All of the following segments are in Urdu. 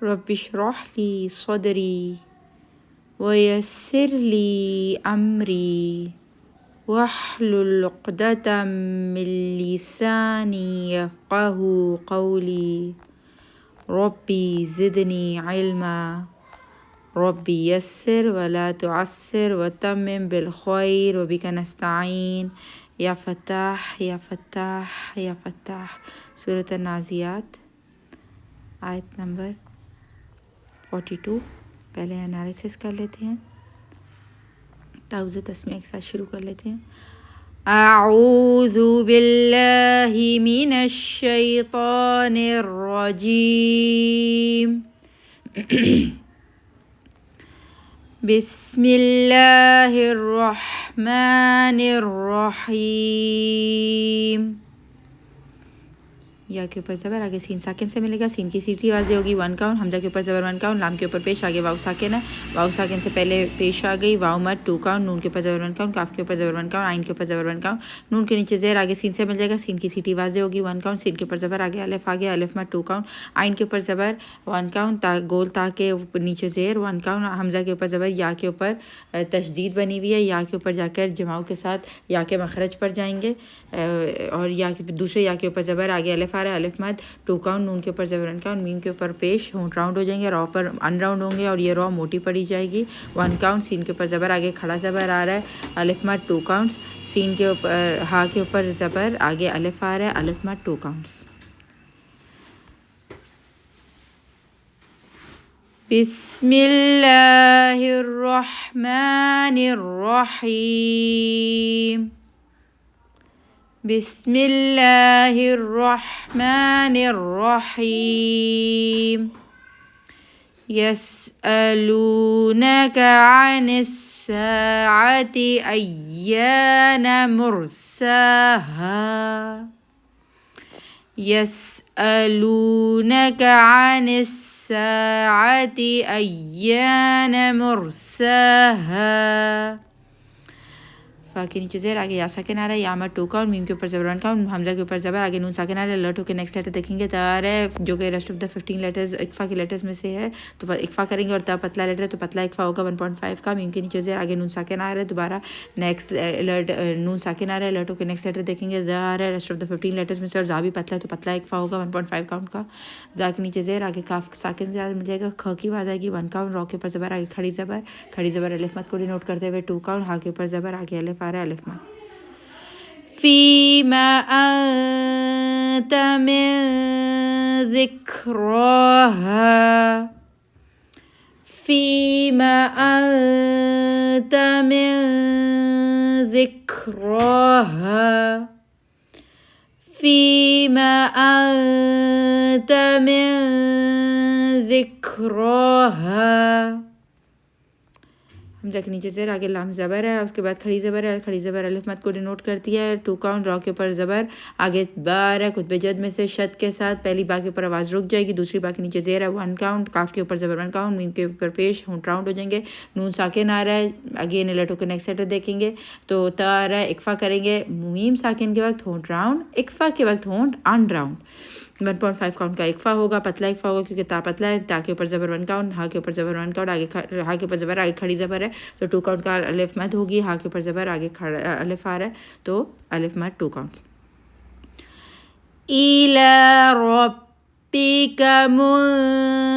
رب اشرح لی صدری ویسر لی امری واحلل عقدۃ من لسانی یفقهوا قولی ربی زدنی علما ربی یسر ولا تعسر وتمم بالخیر وبک نستعین یا فتاح یا فتاح یا فتاح۔ سورۃ النازعات آیت نمبر 42۔ پہلے انالیسس کر لیتے ہیں، تعوذ تسمیہ کے ساتھ شروع کر لیتے ہیں۔ اعوذ باللہ من الشیطان الرجیم، بسم اللہ الرحمن الرحیم۔ یا کے اوپر زبر، آگے سین ساکن سے ملے گا، سین کی سیٹھی واضح ہوگی، 1 کاؤنٹ، حمزہ کے اوپر زبر 1 کاؤنٹ، لام کے اوپر پیش، آگے واؤ ساکن ہے، واؤ ساکن سے پہلے پیش آ گئی، واؤ مد 2 کاؤنٹ، نون کے اوپر زبر 1 کاؤنٹ، کاف کے اوپر زبر 1 کاؤنٹ، عین کے اوپر زبر 1 کاؤنٹ، نون کے نیچے زیر، آگے سین سے مل جائے گا، سین کی سیٹھی واضح ہوگی، 1 کاؤنٹ، سین کے اوپر زبر، آگے الف، آگے الف مد 2 کاؤنٹ، عین کے اوپر زبر 1 کاؤنٹ، گول تا کے نیچے زیر 1 کاؤنٹ، حمزہ کے اوپر زبر، یا کے اوپر تشدید بنی ہوئی ہے، یا کے اوپر جا کر جماؤں کے ساتھ یا کے مخرج پر جائیں گے، اور یا کے دوسرے یا کے اوپر زبر، آگے الف آ رہا ہے، الف مد 2 کاؤنٹ، نون کے اوپر زبر 1 کاؤنٹ، میم کے اوپر پیش، ہونٹ راؤنڈ ہو جائیں گے، رو پر ان راؤنڈ ہوں گے اور یہ رو موٹی پڑی جائے گی، 1 کاؤنٹ، سین کے اوپر زبر، آگے کھڑا زبر آ رہا ہے، الف مد 2 کاؤنٹس، سین کے اوپر ہا کے اوپر زبر، آگے الف آ رہا ہے، الف مد 2 کاؤنٹس۔ بسم اللہ الرحمن الرحیم، بسم اللہ الرحمن الرحیم، یسألونک عن الساعة ایان مرساها، یسألونک عن الساعة ایان مرساها، فا کے نیچے زیر، آگے یا ساکن آ رہا ہے، یا مد 2 کاؤنٹ، میم کے اوپر زبر 1 کاؤنٹ، حمزہ کے اوپر زبر، آگے نون ساکن آ رہا ہے، لٹ ہو کے نیکسٹ لیٹر دیکھیں گے، تا آ رہا ہے جو کہ ریسٹ آف دا 15 لیٹرز اکفا کے لیٹرز میں سے ہے، تو اکفا کریں گے، اور تا پتلا لیٹر ہے تو پتلا اکفا ہوگا 1.5 کا، میم کے نیچے زیر، آگے نون ساکن آ رہا ہے، دوبارہ نیکسٹ نون ساکن آ رہا ہے، لٹ ہو کے نیکسٹ لیٹر دیکھیں گے، دا آ رہا ہے ریسٹ آف دا 15 لیٹرز میں سے، اور زا بھی پتلا ہے تو پتلا اکفا ہوگا 1.5 کاؤنٹ کا، زا کے نیچے زیر، آگے کاف ساکن سے مل جائے گا، کھ کی آواز آئے گی 1 کاؤنٹ، رو کے اوپر زبر، آگے کھڑی زبر الف مد کو ڈینوٹ کرتے ہوئے 2 کاؤنٹ، ہا کے اوپر زبر، آگے الف آ رہا ہے، الف مد۔ فیما انت من ذکراها، فیما انت من ذکراها، فیما انت من ذکراها، حمزہ کے نیچے زیر، آگے لام زبر ہے، اس کے بعد کھڑی زبر ہے، کھڑی زبر الف مد کو ڈینوٹ کرتی ہے، 2 کاؤنٹ، رو کے اوپر زبر، آگے با آ رہا ہے خطبہ جد میں سے شد کے ساتھ، پہلی با کے اوپر آواز رک جائے گی، دوسری با کے نیچے زیر ہے 1 کاؤنٹ، کاف کے اوپر زبر 1 کاؤنٹ، میم کے اوپر پیش، ہونٹ راؤنڈ ہو جائیں گے، نون ساکن آ رہا ہے، اگین لٹ ہو کے نیکسٹ لیٹر دیکھیں گے تو تا آ رہا ہے، اکفا کریں گے، میم ساکن کے وقت ہونٹ راؤنڈ، اکفا کے وقت ہونٹ ان راؤنڈ، 1.5 کاؤنٹ کا اکفا ہوگا، پتلا اکفا ہوگا کیونکہ تا پتلا ہے، تا کے اوپر زبر 1 کاؤنٹ، ہا کے اوپر زبر 1 کاؤنٹ، آگے ہا کے اوپر زبر، آگے کھڑی زبر ہے تو 2 کاؤنٹ کا الف مد ہوگی، ہا کے اوپر زبر، آگے الف آ رہا ہے تو الف مد 2 کاؤنٹ۔ اِلیٰ ربک منتہاہا،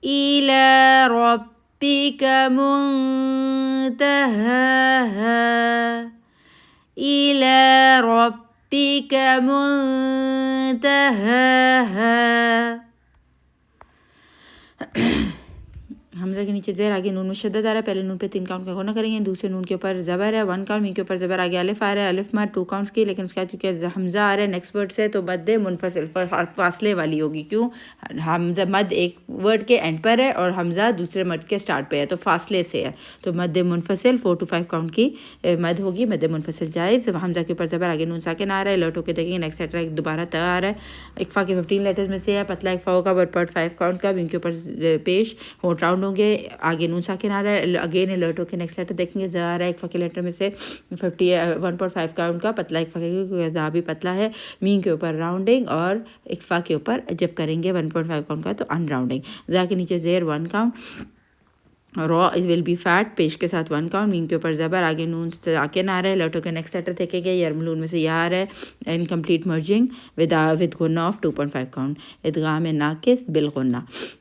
اِلیٰ ربک منتہاہا، اِلیٰ ربک منتہاہا، حمزہ کے نیچے زیر، آگے نون میں شدت آ رہا ہے، پہلے نون پہ 3 کاؤنٹ کا غنہ کریں گے، دوسرے نون کے اوپر زبر ہے 1 کاؤنٹ، میم کے اوپر زبر، آگے الف آ رہا ہے، الف مد 2 کاؤنٹس کی، لیکن اس کے بعد کیونکہ حمزہ آ رہا ہے نیکسٹ ورڈ سے تو مد منفصل فاصلے والی ہوگی، کیوں حمزہ مد ایک ورڈ کے اینڈ پر ہے اور حمزہ دوسرے مد کے سٹارٹ پہ ہے تو فاصلے سے ہے، تو مد منفصل 4 to 5 کاؤنٹ کی مد ہوگی، مد منفصل جائز، حمزہ کے اوپر زبر، آگے نون ساکن آ رہا ہے، لٹ ہو کے دیکھیں گے نیکسٹ لیٹر دوبارہ تا آ رہا ہے، اکفا کے 15 لیٹرز میں سے ہے، پتلا اکفا ہوگا 1.5 کاؤنٹ کا، میم کے اوپر پیش، ہونٹ راؤنڈ ہوں گے، گے آگے نون ساکن آ رہا ہے. اگین الرٹ ہو کے نیکسٹ لیٹر دیکھیں گے. ز آ رہا ہے ایک فقے لیٹر میں سے 1.5 کاؤنٹ کا پتلا ایک فقے کیونکہ ز بھی پتلا ہے. مین کے اوپر راؤنڈنگ اور اکفا کے اوپر جب کریں گے 1.5 کاؤنٹ کا تو ان راؤنڈنگ. ز کے نیچے زیر 1 کاؤنٹ. را ول بی فیٹ پیش کے ساتھ 1 کاؤنٹ. میم کے اوپر زبر آگے نون ساکن آ رہا ہے. لٹو کے نیکسٹ لیٹر دیکھیں گے یرملون میں سے یہ آ رہا ہے انکمپلیٹ مرجنگ ود غنہ آف 2.5 کاؤنٹ. ادغام ناقص بالغنہ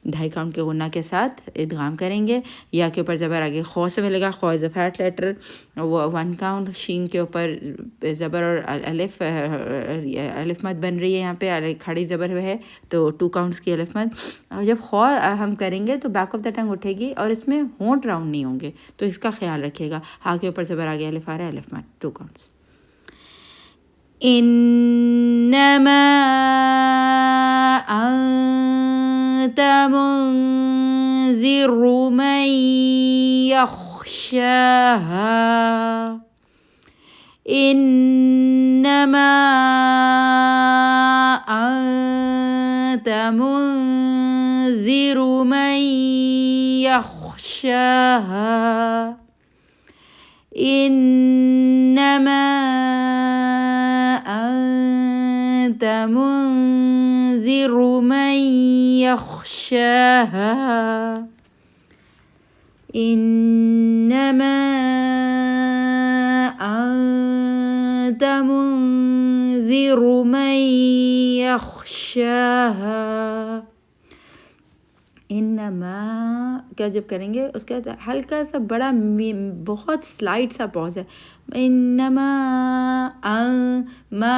2.5 کاؤنٹ کے غنہ کے ساتھ ادغام کریں گے. یا کے اوپر زبر آگے خو سے ملے گا. خو از اے فیٹ لیٹر 1 کاؤنٹ. شین کے اوپر زبر اور الف مد بن رہی ہے یہاں پہ کھڑی زبر ہے تو 2 کاؤنٹس کی الف مد. اور جب خو ہم کریں گے تو بیک آف دا ٹنگ اٹھے گی اور اس میں ہونٹ راؤنڈ نہیں ہوں گے تو اس کا خیال رکھیے گا. ہا کے اوپر زبر آگے الف آ رہا ہے الف مد 2 کاؤنٹس. انما انت منذر من يخشاها. انما انت منذر من يخشاها. انما انت منذر من يخشاها. انما انت منذر من يخشاها. انما کیا جب کریں گے اس کا ہلکا سا بڑا بہت سلائٹ سا پوز ہے. انما ما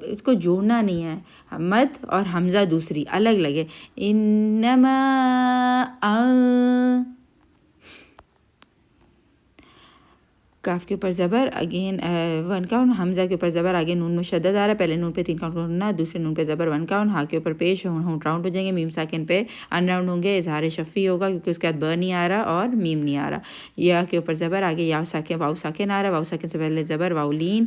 اس کو جوڑنا نہیں ہے. مد اور حمزہ دوسری الگ لگے. انما کاف کے اوپر زبر اگین 1 کاؤنٹ. حمزہ کے اوپر زبر آگے نون میں شدت آ رہا ہے. پہلے نون پہ 3 کاؤنٹ ہونا دوسرے نون پہ زبر 1 کاؤنٹ. ہا کے اوپر پیش ہونٹ راؤنڈ ہو جائیں گے. میم ساکن پہ ان راؤنڈ ہوں گے. اظہار شفی ہوگا کیونکہ اس کے بعد ب نہیں آ رہا اور میم نہیں آ رہا. یا کے اوپر زبر آگے یا ساکن واؤ ساکن آ رہا ہے. واؤ ساکن سے پہلے زبر واؤ لین.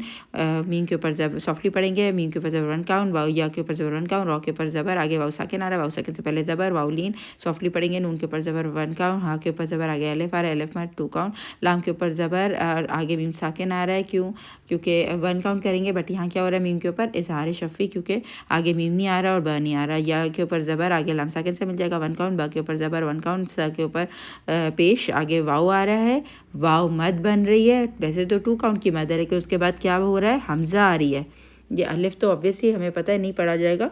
میم کے اوپر زبر سافٹلی پڑھیں گے. میم کے اوپر زبر 1 کاؤنٹ. واؤ یا کے اوپر زبر 1 کاؤنٹ. را کے اوپر زبر آگے واؤ ساکن آ رہا ہے. واؤ ساکن سے پہلے زبر واؤ لین سافٹلی پڑھیں گے. نون کے اوپر زبر 1 کاؤنٹ. ہا کے اوپر زبر آگے الف آ رہا ہے الف مد 2 کاؤنٹ. لام کے اوپر زبر آگے میم ساکن آ رہا ہے کیونکہ 1 کاؤنٹ کریں گے. بٹ یہاں کیا ہو رہا ہے میم کے اوپر اظہار شفی کیونکہ آگے میم نہیں آ رہا اور ب نہیں آ رہا. یا کے اوپر زبر آگے لام ساکن سے مل جائے گا 1 کاؤنٹ. با کے اوپر زبر 1 کاؤنٹ. سا کے اوپر پیش آگے واؤ آ رہا ہے. واؤ مد بن رہی ہے. ویسے تو 2 کاؤنٹ کی مد ہے لیکن اس کے بعد کیا ہو رہا ہے حمزہ آ رہی ہے. یہ الف تو obviously ہمیں پتہ ہے نہیں پڑھا جائے گا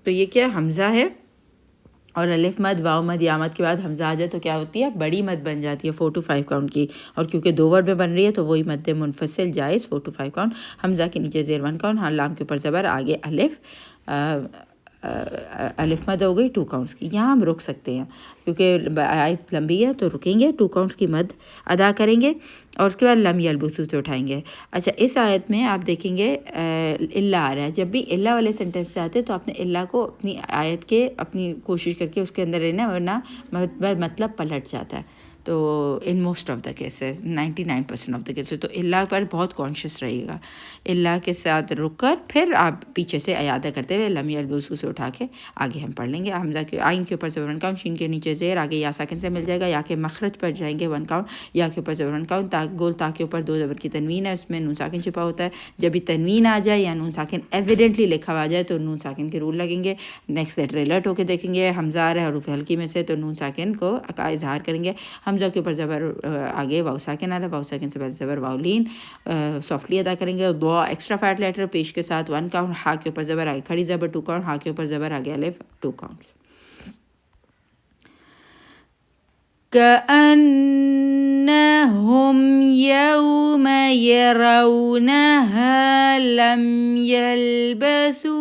تو یہ کیا حمزہ ہے. اور الف مد واؤ مد یا مد کے بعد حمزہ آ جائے تو کیا ہوتی ہے بڑی مد بن جاتی ہے 4 to 5 کاؤنٹ کی. اور کیونکہ 2 ورڈ میں بن رہی ہے تو وہی مد منفصل جائز 4 to 5 کاؤنٹ. حمزہ کے نیچے زیر 1 کاؤنٹ. ہاں لام کے اوپر زبر آگے الف الف مد ہو گئی 2 کاؤنٹس کی. یہاں ہم رک سکتے ہیں کیونکہ آیت لمبی ہے تو رکیں گے 2 کاؤنٹس کی مد ادا کریں گے اور اس کے بعد لم یلبسو سے اٹھائیں گے. اچھا اس آیت میں آپ دیکھیں گے اللہ آ رہا ہے. جب بھی اللہ والے سینٹینس سے آتے تو آپ نے اللہ کو اپنی آیت کے اپنی کوشش کر کے اس کے اندر رہنا ورنہ مطلب پلٹ جاتا ہے. تو in most of the cases 99% of the cases تو اللہ پر بہت کانشیس رہیے گا. اللہ کے ساتھ رک کر پھر آپ پیچھے سے اعادہ کرتے ہوئے لم یلبسو سے اٹھا کے آگے ہم پڑھ لیں گے. حمزہ کے آئین کے اوپر زبر 1 کاؤنٹ. شین کے نیچے زیر آگے یا ساکن سے مل جائے گا. یا کے مخرج پر جائیں گے 1 کاؤنٹ. یا کے اوپر زبر 1 کاؤنٹ. گول تا کے اوپر 2 زبر کی تنوین ہے اس میں نون ساکن چھپا ہوتا ہے. جب بھی تنوین آ جائے یا نون ساکن ایویڈنٹلی لکھا ہوا جائے تو نون ساکن کے رول لگیں گے. نیکسٹ لیٹر الرٹ ہو کے دیکھیں گے حمزہ آ رہا ہے حروف ہلکی میں سے تو نون ساکن کو اظہار کریں گے. حمزہ کے اوپر زبر آگے واؤ ساکن آ رہا ہے. واؤ ساکن سے پہلے زبر واؤ لین سافٹلی ادا کریں گے. 2 ایکسٹرا فیٹ لیٹر پیش کے ساتھ 1 کاؤنٹ. ہا کے اوپر زبر آگے کھڑی زبر 2 کاؤنٹ. ہا کے اوپر زبر آگے الف 2 کاؤنٹس. كأنهم يوم يرونها لم يلبسوا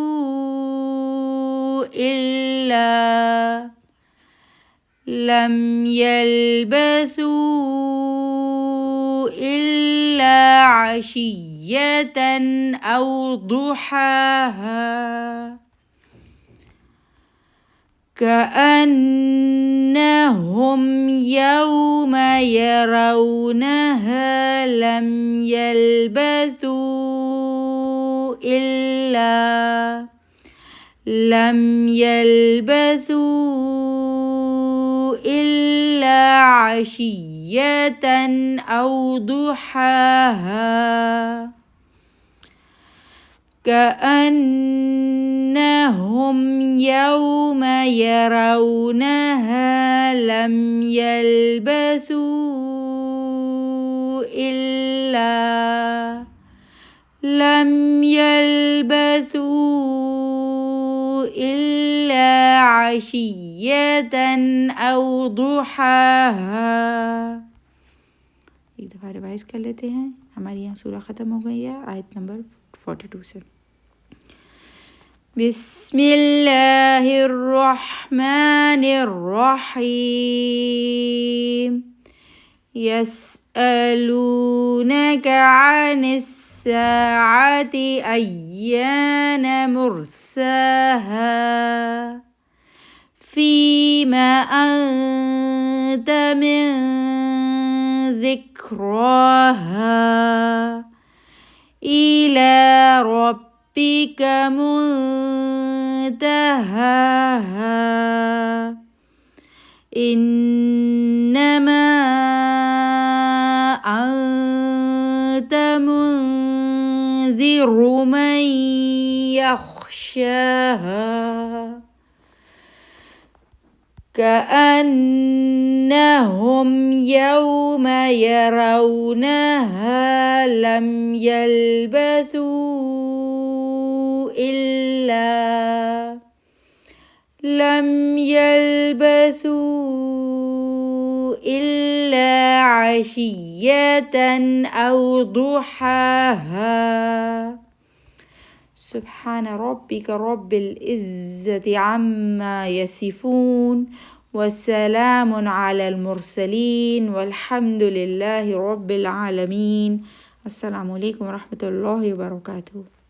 إلا عشية أو ضحاها. كأنهم يوم يرونها لم يلبثوا إلا عشية أو ضحاها كأنهم يوم يرونها لم يلبثوا إلا عشية أو ضحاها. ایک دفعہ ریوائز کر لیتے ہیں. ہماری یہاں سورہ ختم ہو گئی ہے آیت نمبر 42 سے. بسم اللہ الرحمن الرحیم. يسألونك عن الساعة أيان مرساها فيما أنت من ذكراها إلى ربك منتهاها إنما أنت منذر من يخشاها كأنهم يوم يرونها لم يلبثوا إلا عشية أو ضحاها. سبحان ربك رب العزة عما يصفون والسلام على المرسلين والحمد لله رب العالمين. السلام علیکم ورحمۃ اللہ وبرکاتہ.